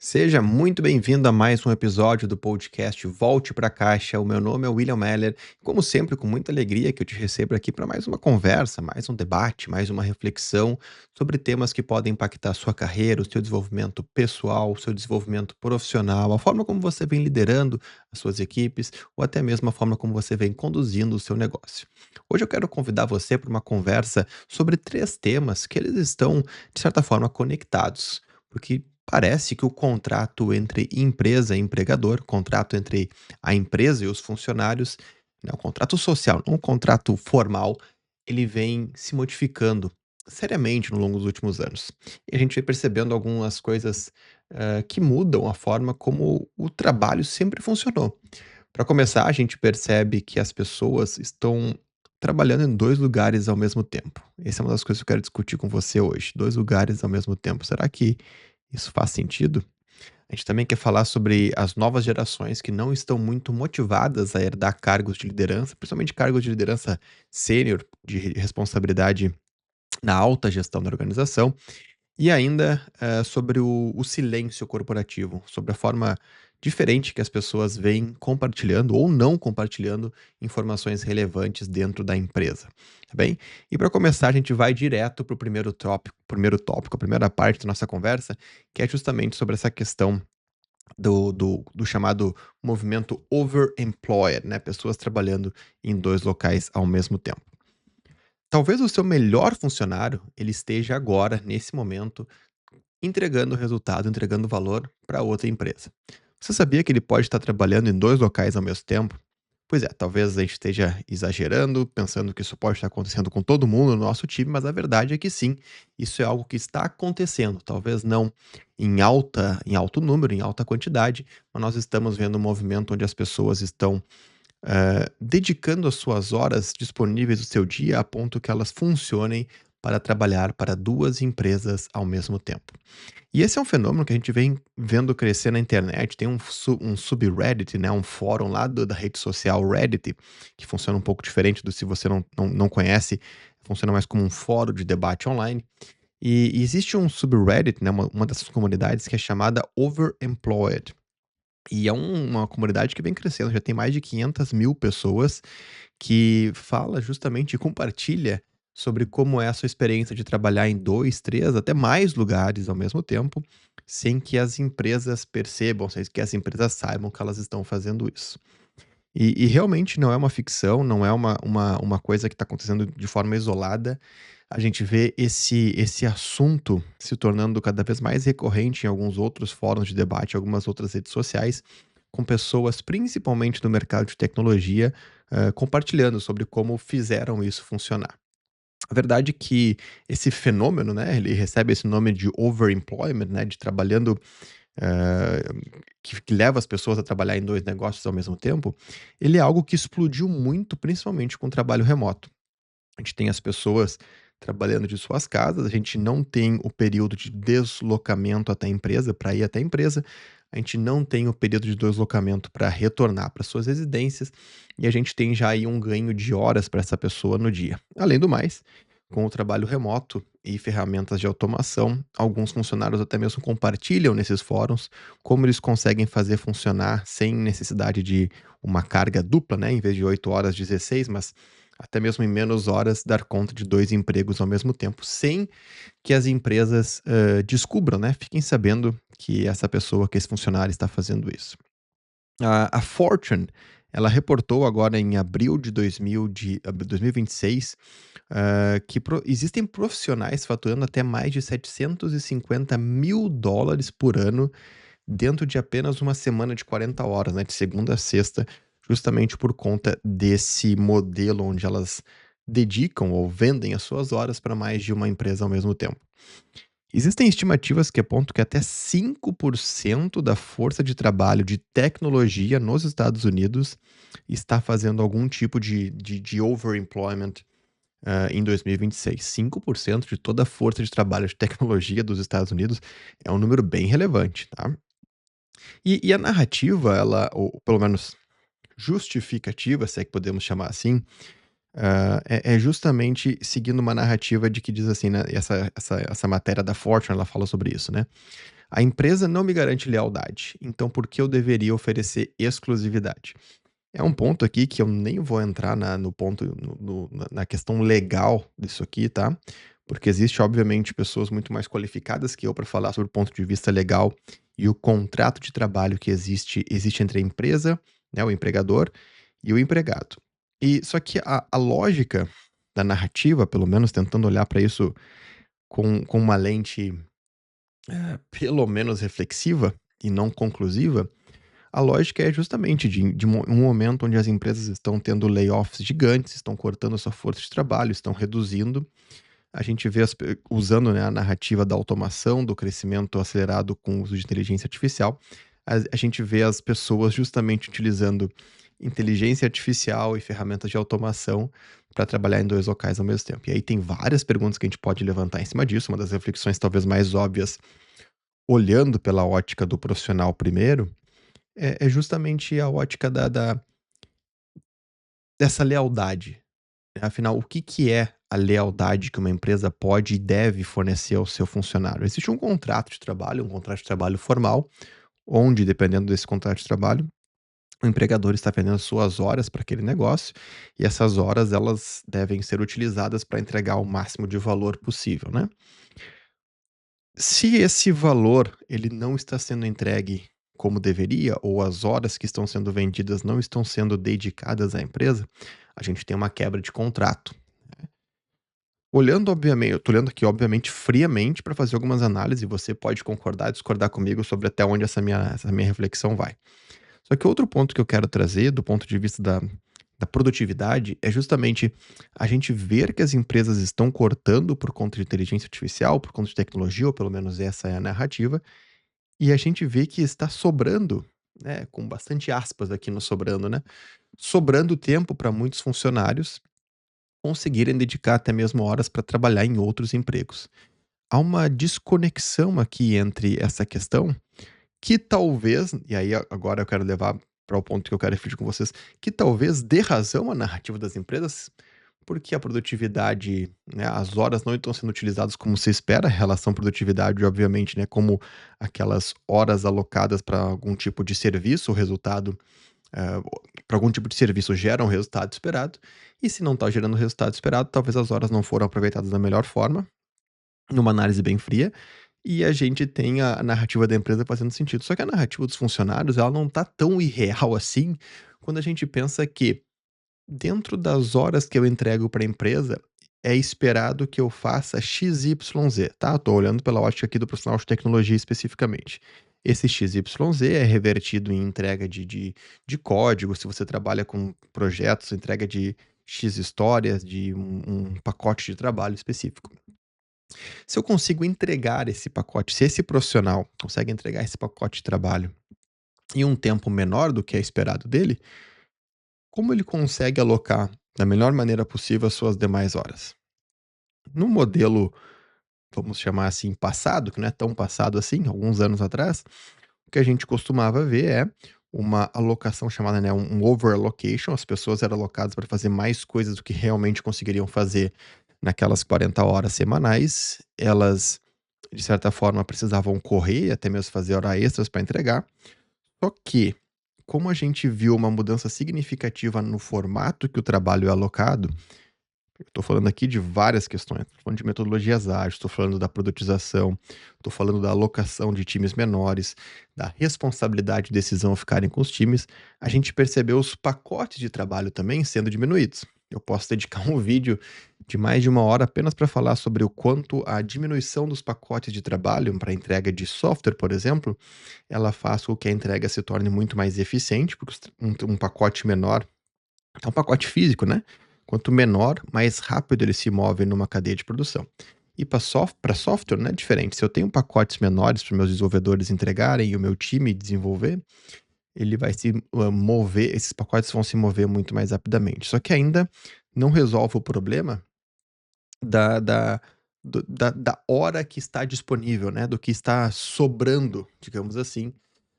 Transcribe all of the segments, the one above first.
Seja muito bem-vindo a mais um episódio do podcast Volte para a Caixa. O meu nome é William Meller. Como sempre, com muita alegria que eu te recebo aqui para mais uma conversa, mais um debate, mais uma reflexão sobre temas que podem impactar a sua carreira, o seu desenvolvimento pessoal, o seu desenvolvimento profissional, a forma como você vem liderando as suas equipes ou até mesmo a forma como você vem conduzindo o seu negócio. Hoje eu quero convidar você para uma conversa sobre três temas que eles estão, de certa forma, conectados. Porque parece que o contrato entre empresa e empregador, contrato entre a empresa e os funcionários, né, o contrato social, não o contrato formal, ele vem se modificando seriamente no longo dos últimos anos. E a gente vem percebendo algumas coisas que mudam a forma como o trabalho sempre funcionou. Para começar, a gente percebe que as pessoas estão trabalhando em dois lugares ao mesmo tempo. Essa é uma das coisas que eu quero discutir com você hoje. Dois lugares ao mesmo tempo. Será que isso faz sentido? A gente também quer falar sobre as novas gerações que não estão muito motivadas a herdar cargos de liderança, principalmente cargos de liderança sênior, de responsabilidade na alta gestão da organização, e ainda sobre o silêncio corporativo, sobre a forma diferente que as pessoas vêm compartilhando ou não compartilhando informações relevantes dentro da empresa, tá bem? E para começar, a gente vai direto para o primeiro tópico, a primeira parte da nossa conversa, que é justamente sobre essa questão do chamado movimento overemployed, né? Pessoas trabalhando em dois locais ao mesmo tempo. Talvez o seu melhor funcionário, ele esteja agora, nesse momento, entregando resultado, entregando valor para outra empresa. Você sabia que ele pode estar trabalhando em 2 locais ao mesmo tempo? Pois é, talvez a gente esteja exagerando, pensando que isso pode estar acontecendo com todo mundo no nosso time, mas a verdade é que sim, isso é algo que está acontecendo. Talvez não em alto número, em alta quantidade, mas nós estamos vendo um movimento onde as pessoas estão dedicando as suas horas disponíveis do seu dia a ponto que elas funcionem para trabalhar para 2 empresas ao mesmo tempo. E esse é um fenômeno que a gente vem vendo crescer na internet. Tem um subreddit, né, um fórum lá da rede social Reddit, que funciona um pouco diferente do se você não conhece, funciona mais como um fórum de debate online. E existe um subreddit, né, uma dessas comunidades que é chamada Overemployed. E é uma comunidade que vem crescendo, já tem mais de 500 mil pessoas que fala justamente e compartilha sobre como é a sua experiência de trabalhar em 2, 3, até mais lugares ao mesmo tempo, sem que as empresas percebam, sem que as empresas saibam que elas estão fazendo isso. E realmente não é uma ficção, não é uma coisa que está acontecendo de forma isolada. A gente vê esse assunto se tornando cada vez mais recorrente em alguns outros fóruns de debate, algumas outras redes sociais, com pessoas, principalmente do mercado de tecnologia, compartilhando sobre como fizeram isso funcionar. A verdade é que esse fenômeno, né, ele recebe esse nome de overemployment, né, de trabalhando, eh, que leva as pessoas a trabalhar em 2 negócios ao mesmo tempo, ele é algo que explodiu muito, principalmente com o trabalho remoto. A gente tem as pessoas trabalhando de suas casas, a gente não tem o período de deslocamento até a empresa, para ir até a empresa, a gente não tem o período de deslocamento para retornar para suas residências, e a gente tem já aí um ganho de horas para essa pessoa no dia. Além do mais, com o trabalho remoto e ferramentas de automação, alguns funcionários até mesmo compartilham nesses fóruns como eles conseguem fazer funcionar sem necessidade de uma carga dupla, né? Em vez de 8 horas, 16, mas até mesmo em menos horas, dar conta de 2 empregos ao mesmo tempo, sem que as empresas, descubram, né, fiquem sabendo que essa pessoa, que esse funcionário está fazendo isso. A Fortune, ela reportou agora em abril de 2026, que existem profissionais faturando até mais de $750 mil por ano dentro de apenas uma semana de 40 horas, né, de segunda a sexta, justamente por conta desse modelo onde elas dedicam ou vendem as suas horas para mais de uma empresa ao mesmo tempo. Existem estimativas que apontam que até 5% da força de trabalho de tecnologia nos Estados Unidos está fazendo algum tipo de overemployment em 2026. 5% de toda a força de trabalho de tecnologia dos Estados Unidos é um número bem relevante, tá? E a narrativa, ela, ou pelo menos justificativa, se é que podemos chamar assim, é justamente seguindo uma narrativa de que diz assim, né, essa matéria da Fortune, ela fala sobre isso, né. A empresa não me garante lealdade, então por que eu deveria oferecer exclusividade? É um ponto aqui que eu nem vou entrar no ponto na questão legal disso aqui, tá? Porque existe, obviamente, pessoas muito mais qualificadas que eu para falar sobre o ponto de vista legal e o contrato de trabalho que existe entre a empresa, né, o empregador, e o empregado. E só que a lógica da narrativa, pelo menos tentando olhar para isso com uma lente, pelo menos reflexiva e não conclusiva, a lógica é justamente um momento onde as empresas estão tendo layoffs gigantes, estão cortando a sua força de trabalho, estão reduzindo. A gente vê usando, né, a narrativa da automação, do crescimento acelerado com o uso de inteligência artificial, a gente vê as pessoas justamente utilizando inteligência artificial e ferramentas de automação para trabalhar em 2 locais ao mesmo tempo. E aí tem várias perguntas que a gente pode levantar em cima disso. Uma das reflexões talvez mais óbvias, olhando pela ótica do profissional primeiro, é justamente a ótica dessa lealdade. Afinal, o que que é a lealdade que uma empresa pode e deve fornecer ao seu funcionário? Existe um contrato de trabalho formal, onde, dependendo desse contrato de trabalho, o empregador está vendendo suas horas para aquele negócio, e essas horas elas devem ser utilizadas para entregar o máximo de valor possível, né? Se esse valor ele não está sendo entregue como deveria, ou as horas que estão sendo vendidas não estão sendo dedicadas à empresa, a gente tem uma quebra de contrato. Olhando, obviamente, eu tô olhando aqui, obviamente, friamente para fazer algumas análises, e você pode concordar, discordar comigo sobre até onde essa minha reflexão vai. Só que outro ponto que eu quero trazer, do ponto de vista da produtividade, é justamente a gente ver que as empresas estão cortando por conta de inteligência artificial, por conta de tecnologia, ou pelo menos essa é a narrativa, e a gente vê que está sobrando, né, com bastante aspas aqui no sobrando, né, sobrando tempo para muitos funcionários conseguirem dedicar até mesmo horas para trabalhar em outros empregos. Há uma desconexão aqui entre essa questão que talvez, e aí agora eu quero levar para o ponto que eu quero refletir com vocês, que talvez dê razão à narrativa das empresas, porque a produtividade, né, as horas não estão sendo utilizadas como se espera, a relação produtividade, obviamente, né, como aquelas horas alocadas para algum tipo de serviço, o resultado, para algum tipo de serviço gera um resultado esperado, e se não está gerando o resultado esperado, talvez as horas não foram aproveitadas da melhor forma, numa análise bem fria, e a gente tem a narrativa da empresa fazendo sentido. Só que a narrativa dos funcionários, ela não tá tão irreal assim, quando a gente pensa que, dentro das horas que eu entrego para a empresa, é esperado que eu faça XYZ, tá? Eu tô olhando pela ótica aqui do profissional de tecnologia especificamente. Esse XYZ é revertido em entrega de código, se você trabalha com projetos, entrega de X histórias, de um pacote de trabalho específico. Se eu consigo entregar esse pacote, se esse profissional consegue entregar esse pacote de trabalho em um tempo menor do que é esperado dele, como ele consegue alocar da melhor maneira possível as suas demais horas? No modelo, vamos chamar assim, passado, que não é tão passado assim, alguns anos atrás, o que a gente costumava ver é uma alocação chamada, né, um overallocation, as pessoas eram alocadas para fazer mais coisas do que realmente conseguiriam fazer naquelas 40 horas semanais, elas de certa forma precisavam correr e até mesmo fazer hora extras para entregar. Só que, como a gente viu uma mudança significativa no formato que o trabalho é alocado, eu tô falando aqui de várias questões, tô falando de metodologias ágeis, tô falando da produtização, tô falando da alocação de times menores, da responsabilidade e decisão ficarem com os times, a gente percebeu os pacotes de trabalho também sendo diminuídos. Eu posso dedicar um vídeo de mais de 1 hora apenas para falar sobre o quanto a diminuição dos pacotes de trabalho para entrega de software, por exemplo, ela faz com que a entrega se torne muito mais eficiente, porque um pacote menor é um pacote físico, né? Quanto menor, mais rápido ele se move numa cadeia de produção. E para software não é diferente. Se eu tenho pacotes menores para meus desenvolvedores entregarem e o meu time desenvolver, ele vai se mover, esses pacotes vão se mover muito mais rapidamente. Só que ainda não resolve o problema da, da, da hora que está disponível, né? Do que está sobrando, digamos assim,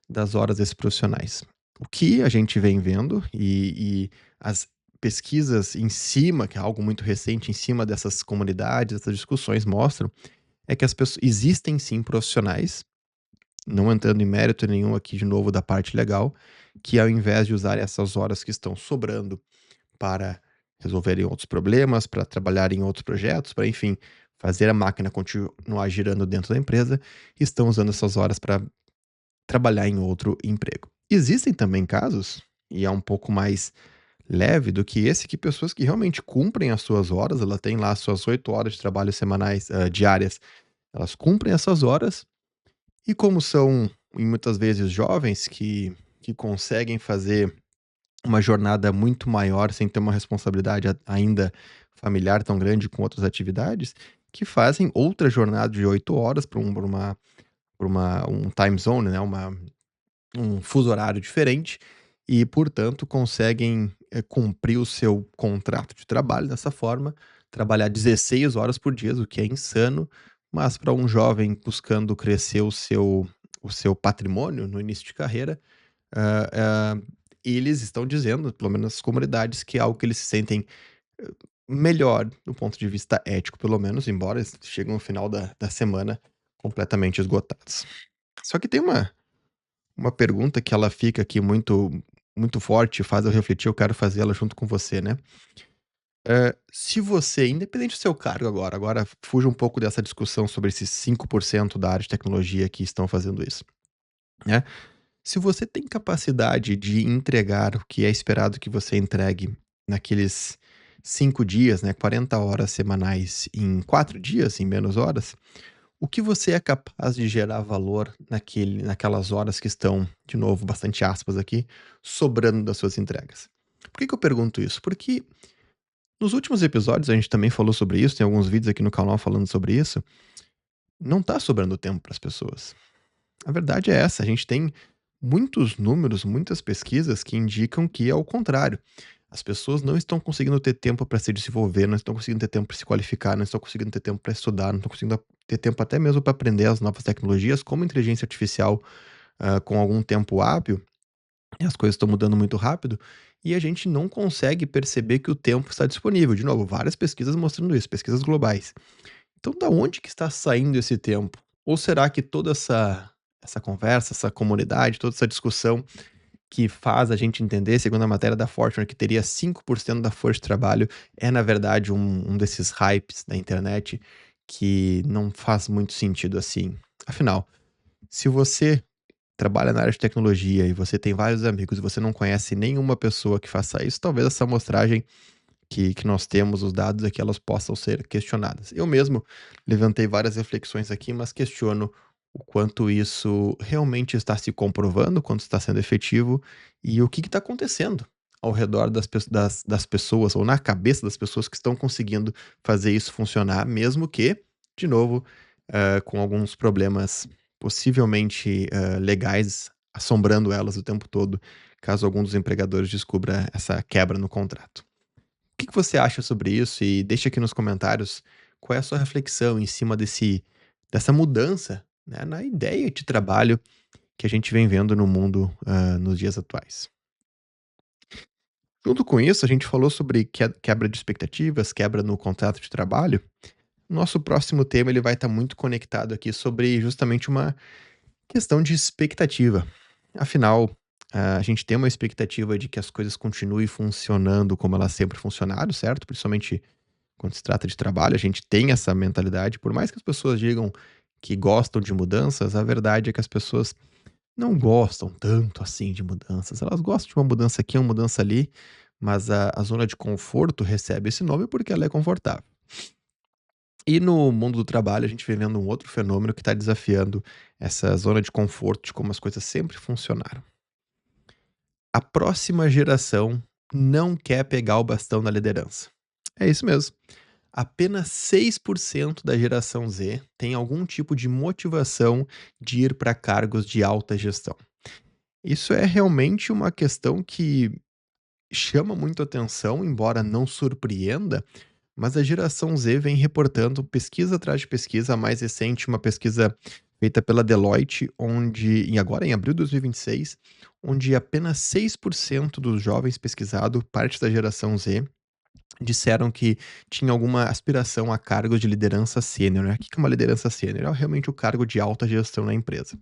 das horas desses profissionais. O que a gente vem vendo e as pesquisas em cima, que é algo muito recente, em cima dessas comunidades, dessas discussões mostram, é que as pessoas existem sim profissionais não entrando em mérito nenhum aqui de novo da parte legal, que ao invés de usar essas horas que estão sobrando para resolverem outros problemas, para trabalhar em outros projetos, para enfim, fazer a máquina continuar girando dentro da empresa, estão usando essas horas para trabalhar em outro emprego. Existem também casos, e é um pouco mais leve do que esse, que pessoas que realmente cumprem as suas horas, ela tem lá as suas 8 horas de trabalho semanais, diárias, elas cumprem essas horas e como são, e muitas vezes jovens que conseguem fazer uma jornada muito maior sem ter uma responsabilidade ainda familiar tão grande com outras atividades, que fazem outra jornada de 8 horas para um time zone, né, um fuso horário diferente e, portanto, conseguem, cumprir o seu contrato de trabalho dessa forma, trabalhar 16 horas por dia, o que é insano, mas para um jovem buscando crescer o seu patrimônio no início de carreira, hã hã, eles estão dizendo, pelo menos nas comunidades, que é algo que eles se sentem melhor do ponto de vista ético, pelo menos, embora eles cheguem no final da semana completamente esgotados. Só que tem uma pergunta que ela fica aqui muito forte, faz eu refletir, eu quero fazê-la junto com você, né. Se você, independente do seu cargo agora fuja um pouco dessa discussão sobre esses 5% da área de tecnologia que estão fazendo isso, né. Se você tem capacidade de entregar o que é esperado que você entregue naqueles 5 dias, né, 40 horas semanais em 4 dias, em menos horas, o que você é capaz de gerar valor naquelas horas que estão, de novo, bastante aspas aqui, sobrando das suas entregas? Por que que eu pergunto isso? Porque nos últimos episódios a gente também falou sobre isso, tem alguns vídeos aqui no canal falando sobre isso, não tá sobrando tempo para as pessoas. A verdade é essa, a gente tem muitos números, muitas pesquisas que indicam que é o contrário. As pessoas não estão conseguindo ter tempo para se desenvolver, não estão conseguindo ter tempo para se qualificar, não estão conseguindo ter tempo para estudar, não estão conseguindo ter tempo até mesmo para aprender as novas tecnologias, como inteligência artificial, com algum tempo hábil, e as coisas estão mudando muito rápido, e a gente não consegue perceber que o tempo está disponível. De novo, várias pesquisas mostrando isso, pesquisas globais. Então, da onde que está saindo esse tempo? Ou será que toda essa conversa, essa comunidade, toda essa discussão que faz a gente entender, segundo a matéria da Fortune, que teria 5% da força de trabalho, é na verdade um desses hypes da internet que não faz muito sentido assim. Afinal, se você trabalha na área de tecnologia e você tem vários amigos e você não conhece nenhuma pessoa que faça isso, talvez essa amostragem que nós temos, os dados, é que elas possam ser questionadas. Eu mesmo levantei várias reflexões aqui, mas questiono o quanto isso realmente está se comprovando, quanto está sendo efetivo e o que está acontecendo ao redor das pessoas ou na cabeça das pessoas que estão conseguindo fazer isso funcionar, mesmo que, de novo, com alguns problemas possivelmente legais assombrando elas o tempo todo, caso algum dos empregadores descubra essa quebra no contrato. O que que você acha sobre isso? E deixa aqui nos comentários qual é a sua reflexão em cima dessa mudança, né, na ideia de trabalho que a gente vem vendo no mundo, nos dias atuais. Junto com isso, a gente falou sobre quebra de expectativas, quebra no contrato de trabalho. Nosso próximo tema ele vai estar muito conectado aqui sobre justamente uma questão de expectativa. Afinal, a gente tem uma expectativa de que as coisas continuem funcionando como elas sempre funcionaram, certo? Principalmente quando se trata de trabalho, a gente tem essa mentalidade, por mais que as pessoas digam que gostam de mudanças, a verdade é que as pessoas não gostam tanto assim de mudanças. Elas gostam de uma mudança aqui, uma mudança ali, mas a zona de conforto recebe esse nome porque ela é confortável. E no mundo do trabalho, a gente vem vendo um outro fenômeno que está desafiando essa zona de conforto, de como as coisas sempre funcionaram. A próxima geração não quer pegar o bastão da liderança. É isso mesmo. Apenas 6% da geração Z tem algum tipo de motivação de ir para cargos de alta gestão. Isso é realmente uma questão que chama muito atenção, embora não surpreenda, mas a geração Z vem reportando pesquisa atrás de pesquisa, a mais recente, uma pesquisa feita pela Deloitte, onde, e agora em abril de 2026, onde apenas 6% dos jovens pesquisados, parte da geração Z, disseram que tinha alguma aspiração a cargos de liderança sênior, né. O que que é uma liderança sênior? É realmente o cargo de alta gestão na empresa.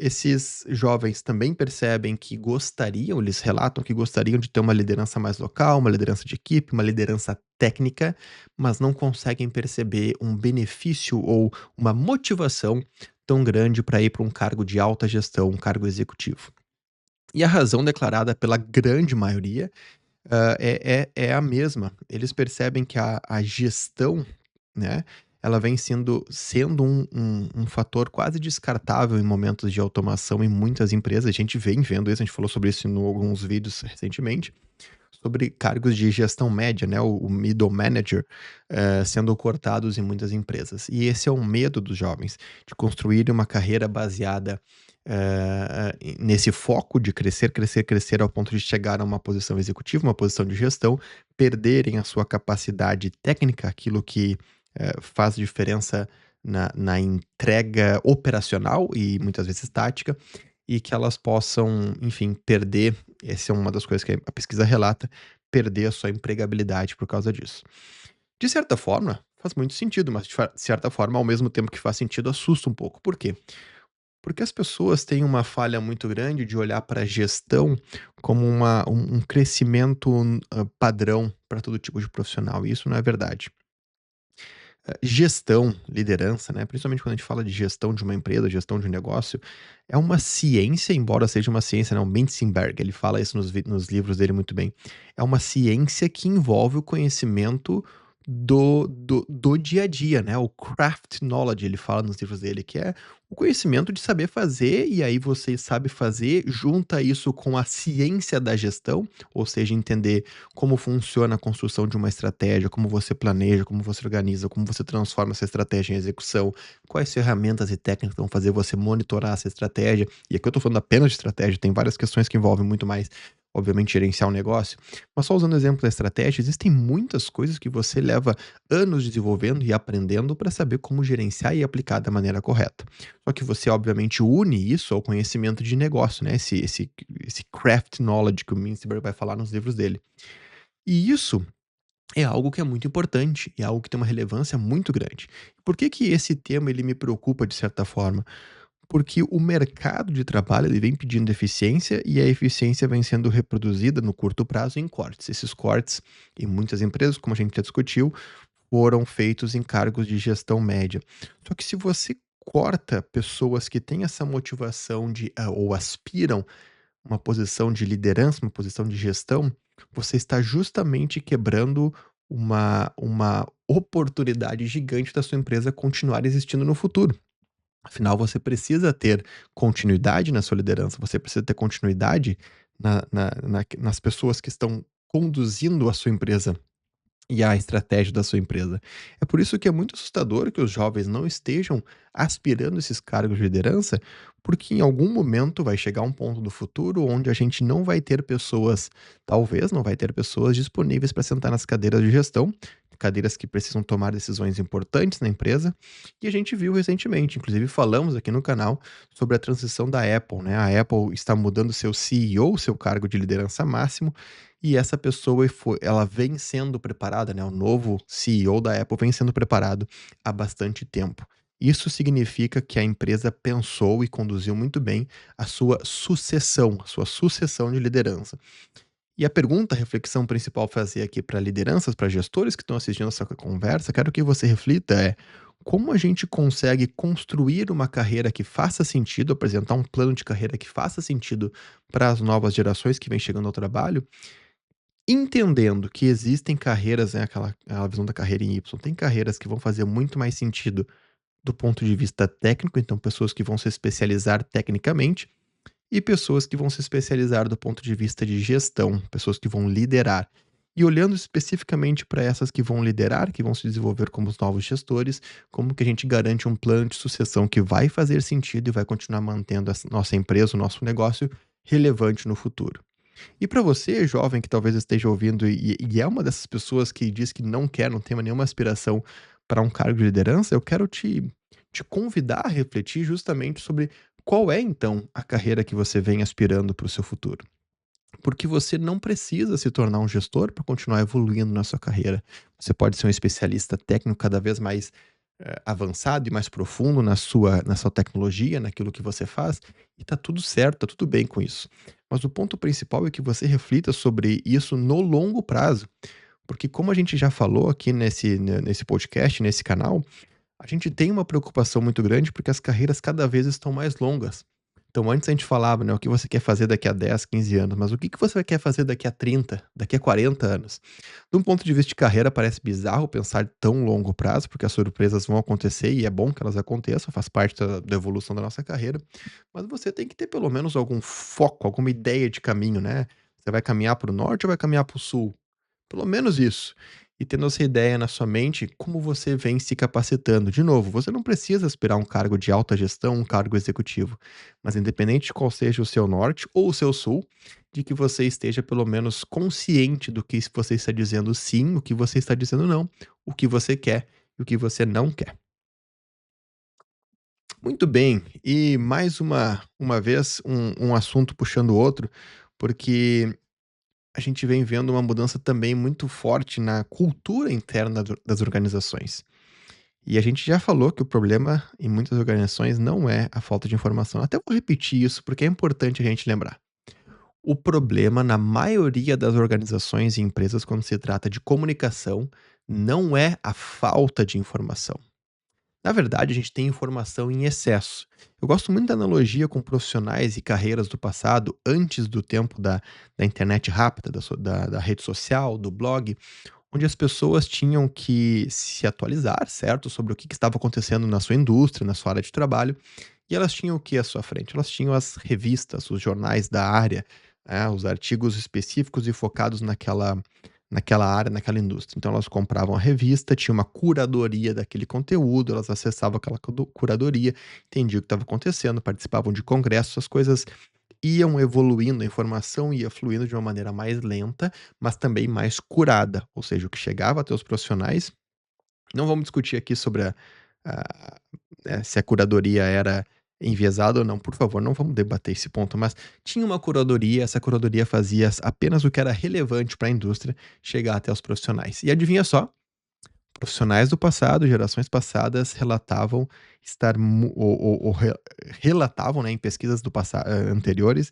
Esses jovens também percebem que gostariam, eles relatam que gostariam de ter uma liderança mais local, uma liderança de equipe, uma liderança técnica, mas não conseguem perceber um benefício ou uma motivação tão grande para ir para um cargo de alta gestão, um cargo executivo. E a razão declarada pela grande maioria é a mesma. Eles percebem que a gestão, né, ela vem sendo um fator quase descartável em momentos de automação em muitas empresas. A gente vem vendo isso, a gente falou sobre isso em alguns vídeos recentemente, sobre cargos de gestão média, né, o middle manager, sendo cortados em muitas empresas. E esse é um medo dos jovens, de construir uma carreira baseada, nesse foco de crescer, crescer, crescer ao ponto de chegar a uma posição executiva, uma posição de gestão, perderem a sua capacidade técnica, aquilo que, faz diferença na entrega operacional e muitas vezes tática, e que elas possam, enfim, perder, essa é uma das coisas que a pesquisa relata, perder a sua empregabilidade por causa disso. De certa forma, faz muito sentido, mas de certa forma, ao mesmo tempo que faz sentido, assusta um pouco. Por quê? Porque as pessoas têm uma falha muito grande de olhar para a gestão como um crescimento, padrão para todo tipo de profissional, e isso não é verdade. Gestão, liderança, né, principalmente quando a gente fala de gestão de uma empresa, gestão de um negócio, é uma ciência, embora seja uma ciência, né, o Menzenberg, ele fala isso nos livros dele muito bem. É uma ciência que envolve o conhecimento do dia a dia, né, o craft knowledge, ele fala nos livros dele, que é o conhecimento de saber fazer, e aí você sabe fazer, junta isso com a ciência da gestão, ou seja, entender como funciona a construção de uma estratégia, como você planeja, como você organiza, como você transforma essa estratégia em execução, quais ferramentas e técnicas vão fazer você monitorar essa estratégia. E aqui eu estou falando apenas de estratégia, tem várias questões que envolvem muito mais, obviamente, gerenciar o negócio. Mas só usando o exemplo da estratégia, existem muitas coisas que você leva anos desenvolvendo e aprendendo para saber como gerenciar e aplicar da maneira correta. Só que você, obviamente, une isso ao conhecimento de negócio, né? Esse craft knowledge que o Mintzberg vai falar nos livros dele. E isso é algo que é muito importante, é algo que tem uma relevância muito grande. Por que que esse tema ele me preocupa de certa forma? Porque o mercado de trabalho ele vem pedindo eficiência e a eficiência vem sendo reproduzida no curto prazo em cortes. Esses cortes, em muitas empresas, como a gente já discutiu, foram feitos em cargos de gestão média. Só que se você corta pessoas que têm essa motivação ou aspiram uma posição de liderança, uma posição de gestão, você está justamente quebrando uma oportunidade gigante da sua empresa continuar existindo no futuro. Afinal, você precisa ter continuidade na sua liderança, você precisa ter continuidade nas pessoas que estão conduzindo a sua empresa e a estratégia da sua empresa. É por isso que é muito assustador que os jovens não estejam aspirando esses cargos de liderança, porque em algum momento vai chegar um ponto do futuro onde a gente não vai ter pessoas, talvez não vai ter pessoas disponíveis para sentar nas cadeiras de gestão, cadeiras que precisam tomar decisões importantes na empresa. E a gente viu recentemente, inclusive falamos aqui no canal sobre a transição da Apple, né? A Apple está mudando seu CEO, seu cargo de liderança máximo, e essa pessoa ela vem sendo preparada, né, o novo CEO da Apple vem sendo preparado há bastante tempo. Isso significa que a empresa pensou e conduziu muito bem a sua sucessão de liderança. E a pergunta, a reflexão principal a fazer aqui para lideranças, para gestores que estão assistindo essa conversa, quero que você reflita como a gente consegue construir uma carreira que faça sentido, apresentar um plano de carreira que faça sentido para as novas gerações que vêm chegando ao trabalho, entendendo que existem carreiras, né, aquela visão da carreira em Y, tem carreiras que vão fazer muito mais sentido do ponto de vista técnico, então pessoas que vão se especializar tecnicamente, e pessoas que vão se especializar do ponto de vista de gestão, pessoas que vão liderar. E olhando especificamente para essas que vão liderar, que vão se desenvolver como os novos gestores, como que a gente garante um plano de sucessão que vai fazer sentido e vai continuar mantendo a nossa empresa, o nosso negócio relevante no futuro. E para você, jovem, que talvez esteja ouvindo e é uma dessas pessoas que diz que não quer, não tem nenhuma aspiração para um cargo de liderança, eu quero te convidar a refletir justamente sobre qual é, então, a carreira que você vem aspirando para o seu futuro. Porque você não precisa se tornar um gestor para continuar evoluindo na sua carreira. Você pode ser um especialista técnico cada vez mais avançado e mais profundo na sua tecnologia, naquilo que você faz, e tá tudo certo, tá tudo bem com isso. Mas o ponto principal é que você reflita sobre isso no longo prazo, porque como a gente já falou aqui nesse podcast, nesse canal, a gente tem uma preocupação muito grande, porque as carreiras cada vez estão mais longas. Então antes a gente falava, né, o que você quer fazer daqui a 10, 15 anos, mas o que que você quer fazer daqui a 30, daqui a 40 anos? De um ponto de vista de carreira, parece bizarro pensar tão longo prazo, porque as surpresas vão acontecer e é bom que elas aconteçam, faz parte da evolução da nossa carreira, mas você tem que ter pelo menos algum foco, alguma ideia de caminho, né? Você vai caminhar para o norte ou vai caminhar para o sul? Pelo menos isso. E tendo essa ideia na sua mente, como você vem se capacitando? De novo, você não precisa aspirar um cargo de alta gestão, um cargo executivo, mas independente de qual seja o seu norte ou o seu sul, de que você esteja pelo menos consciente do que você está dizendo sim, o que você está dizendo não, o que você quer e o que você não quer. Muito bem, e mais uma vez um assunto puxando o outro, porque a gente vem vendo uma mudança também muito forte na cultura interna das organizações. E a gente já falou que o problema em muitas organizações não é a falta de informação. Até vou repetir isso porque é importante a gente lembrar. O problema na maioria das organizações e empresas, quando se trata de comunicação, não é a falta de informação. Na verdade, a gente tem informação em excesso. Eu gosto muito da analogia com profissionais e carreiras do passado, antes do tempo da internet rápida, da rede social, do blog, onde as pessoas tinham que se atualizar, certo? Sobre o que estava acontecendo na sua indústria, na sua área de trabalho. E elas tinham o que à sua frente? Elas tinham as revistas, os jornais da área, os artigos específicos e focados naquela área, naquela indústria. Então elas compravam a revista, tinha uma curadoria daquele conteúdo, elas acessavam aquela curadoria, entendiam o que estava acontecendo, participavam de congressos, as coisas iam evoluindo, a informação ia fluindo de uma maneira mais lenta, mas também mais curada, ou seja, o que chegava até os profissionais, não vamos discutir aqui sobre a se a curadoria era enviesada ou não, por favor, não vamos debater esse ponto, mas tinha uma curadoria, essa curadoria fazia apenas o que era relevante para a indústria chegar até os profissionais. E adivinha só, profissionais do passado, gerações passadas, relatavam estar relatavam, né, em pesquisas anteriores,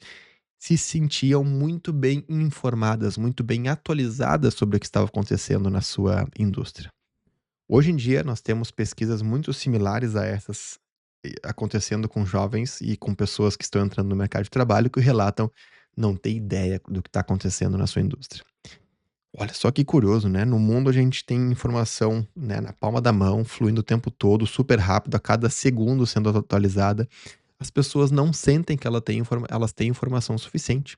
se sentiam muito bem informadas, muito bem atualizadas sobre o que estava acontecendo na sua indústria. Hoje em dia, nós temos pesquisas muito similares a essas acontecendo com jovens e com pessoas que estão entrando no mercado de trabalho que relatam não ter ideia do que está acontecendo na sua indústria. Olha só que curioso, né? No mundo a gente tem informação, né, na palma da mão, fluindo o tempo todo, super rápido, a cada segundo sendo atualizada. As pessoas não sentem que elas têm informação suficiente.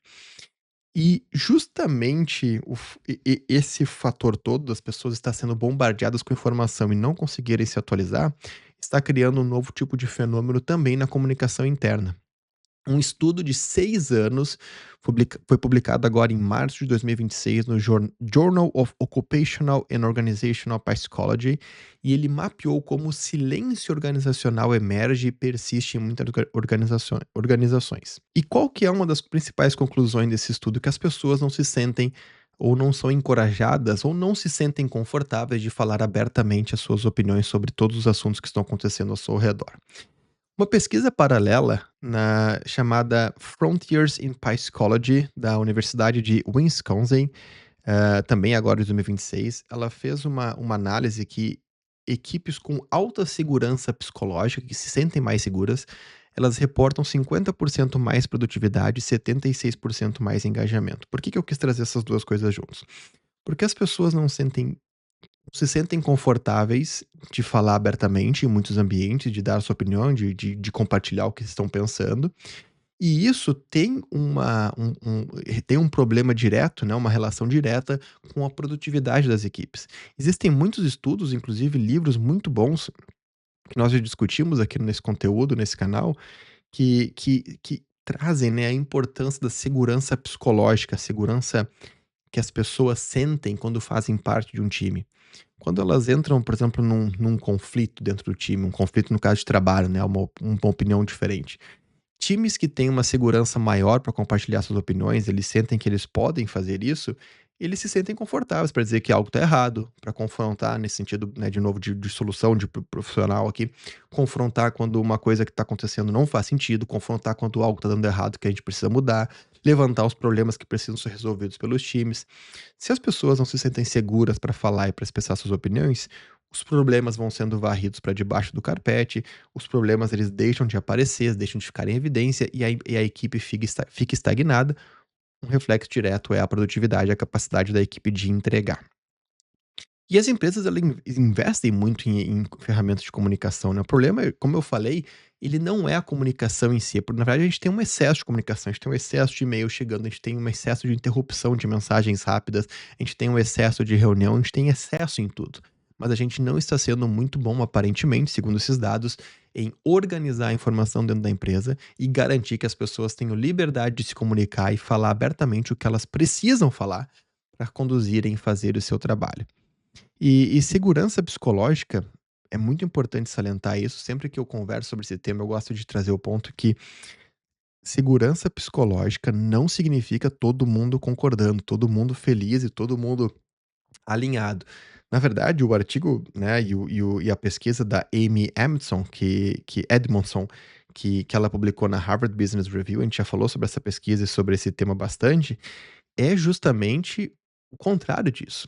E justamente esse fator todo das pessoas estar sendo bombardeadas com informação e não conseguirem se atualizar, está criando um novo tipo de fenômeno também na comunicação interna. Um estudo de 6 anos foi publicado agora em março de 2026 no Journal of Occupational and Organizational Psychology, e ele mapeou como o silêncio organizacional emerge e persiste em muitas organizações. E qual que é uma das principais conclusões desse estudo? Que as pessoas não se sentem ou não são encorajadas ou não se sentem confortáveis de falar abertamente as suas opiniões sobre todos os assuntos que estão acontecendo ao seu redor. Uma pesquisa paralela chamada Frontiers in Psychology, da Universidade de Wisconsin, também agora de 2026, ela fez uma análise que equipes com alta segurança psicológica, que se sentem mais seguras, elas reportam 50% mais produtividade e 76% mais engajamento. Por que que eu quis trazer essas 2 coisas juntos? Porque as pessoas não se sentem confortáveis de falar abertamente em muitos ambientes, de dar a sua opinião, de compartilhar o que estão pensando. E isso tem tem um problema direto, né, uma relação direta com a produtividade das equipes. Existem muitos estudos, inclusive livros muito bons, que nós já discutimos aqui nesse conteúdo, nesse canal, que trazem, né, a importância da segurança psicológica, a segurança que as pessoas sentem quando fazem parte de um time. Quando elas entram, por exemplo, num conflito dentro do time, um conflito no caso de trabalho, né, uma opinião diferente. Times que têm uma segurança maior para compartilhar suas opiniões, eles sentem que eles podem fazer isso, eles se sentem confortáveis para dizer que algo está errado, para confrontar nesse sentido, né, de novo, de solução de profissional aqui, confrontar quando uma coisa que está acontecendo não faz sentido, confrontar quando algo está dando errado que a gente precisa mudar, levantar os problemas que precisam ser resolvidos pelos times. Se as pessoas não se sentem seguras para falar e para expressar suas opiniões, os problemas vão sendo varridos para debaixo do carpete, os problemas eles deixam de aparecer, eles deixam de ficar em evidência e a equipe fica estagnada. Um reflexo direto é a produtividade, a capacidade da equipe de entregar. E as empresas investem muito em ferramentas de comunicação, né. O problema é, como eu falei, ele não é a comunicação em si, é na verdade a gente tem um excesso de comunicação, a gente tem um excesso de e-mail chegando, a gente tem um excesso de interrupção de mensagens rápidas, a gente tem um excesso de reunião, a gente tem excesso em tudo. Mas a gente não está sendo muito bom, aparentemente, segundo esses dados, em organizar a informação dentro da empresa e garantir que as pessoas tenham liberdade de se comunicar e falar abertamente o que elas precisam falar para conduzirem e fazer o seu trabalho. E segurança psicológica, é muito importante salientar isso, sempre que eu converso sobre esse tema, eu gosto de trazer o ponto que segurança psicológica não significa todo mundo concordando, todo mundo feliz e todo mundo alinhado. Na verdade, o artigo, né, e a pesquisa da Amy Edmondson, que ela publicou na Harvard Business Review, a gente já falou sobre essa pesquisa e sobre esse tema bastante, é justamente o contrário disso.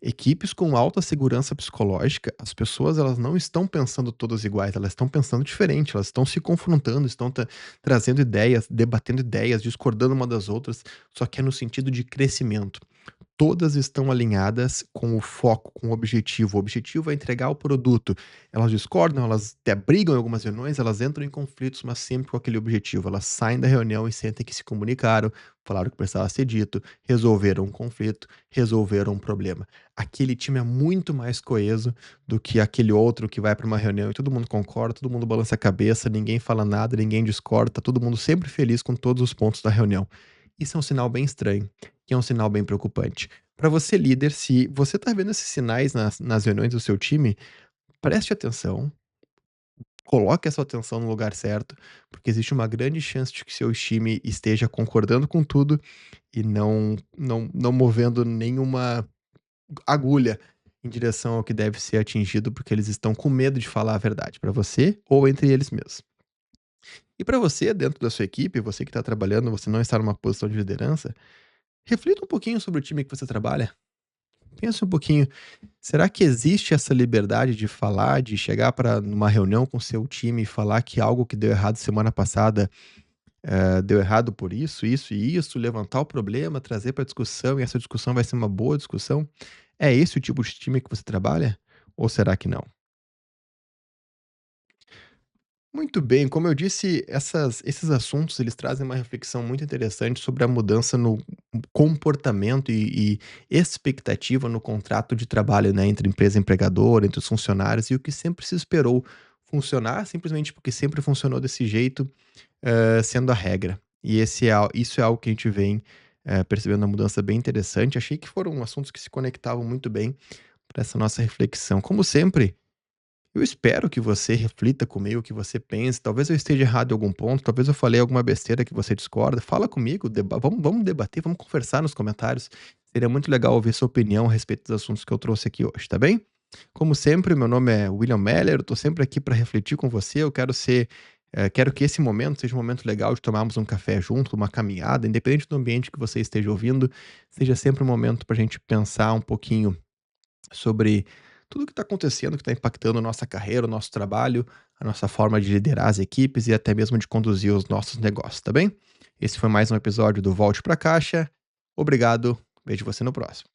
Equipes com alta segurança psicológica, as pessoas elas não estão pensando todas iguais, elas estão pensando diferente, elas estão se confrontando, estão trazendo ideias, debatendo ideias, discordando uma das outras, só que é no sentido de crescimento. Todas estão alinhadas com o foco, com o objetivo. O objetivo é entregar o produto. Elas discordam, elas até brigam em algumas reuniões, elas entram em conflitos, mas sempre com aquele objetivo. Elas saem da reunião e sentem que se comunicaram, falaram o que precisava ser dito, resolveram um conflito, resolveram um problema. Aquele time é muito mais coeso do que aquele outro que vai para uma reunião e todo mundo concorda, todo mundo balança a cabeça, ninguém fala nada, ninguém discorda, tá todo mundo sempre feliz com todos os pontos da reunião. Isso é um sinal bem estranho, que é um sinal bem preocupante. Para você líder, se você está vendo esses sinais nas reuniões do seu time, preste atenção, coloque a sua atenção no lugar certo, porque existe uma grande chance de que seu time esteja concordando com tudo e não movendo nenhuma agulha em direção ao que deve ser atingido, porque eles estão com medo de falar a verdade para você ou entre eles mesmos. E para você, dentro da sua equipe, você que está trabalhando, você não está numa posição de liderança, reflita um pouquinho sobre o time que você trabalha. Pensa um pouquinho, será que existe essa liberdade de falar, de chegar para numa reunião com seu time e falar que algo que deu errado semana passada, deu errado por isso e isso, levantar o problema, trazer para discussão e essa discussão vai ser uma boa discussão? É esse o tipo de time que você trabalha? Ou será que não? Muito bem, como eu disse, esses assuntos eles trazem uma reflexão muito interessante sobre a mudança no comportamento e expectativa no contrato de trabalho, né, entre empresa e empregador, entre os funcionários e o que sempre se esperou funcionar, simplesmente porque sempre funcionou desse jeito, sendo a regra. E isso é algo que a gente vem, percebendo uma mudança bem interessante. Achei que foram assuntos que se conectavam muito bem para essa nossa reflexão. Como sempre, eu espero que você reflita comigo, que você pense, talvez eu esteja errado em algum ponto, talvez eu falei alguma besteira que você discorda, fala comigo, vamos debater, vamos conversar nos comentários. Seria muito legal ouvir sua opinião a respeito dos assuntos que eu trouxe aqui hoje, tá bem? Como sempre, meu nome é William Meller, eu tô sempre aqui para refletir com você, quero que esse momento seja um momento legal de tomarmos um café junto, uma caminhada, independente do ambiente que você esteja ouvindo, seja sempre um momento para a gente pensar um pouquinho sobre tudo o que está acontecendo, que está impactando a nossa carreira, o nosso trabalho, a nossa forma de liderar as equipes e até mesmo de conduzir os nossos negócios, tá bem? Esse foi mais um episódio do Volte pra Caixa. Obrigado, vejo você no próximo.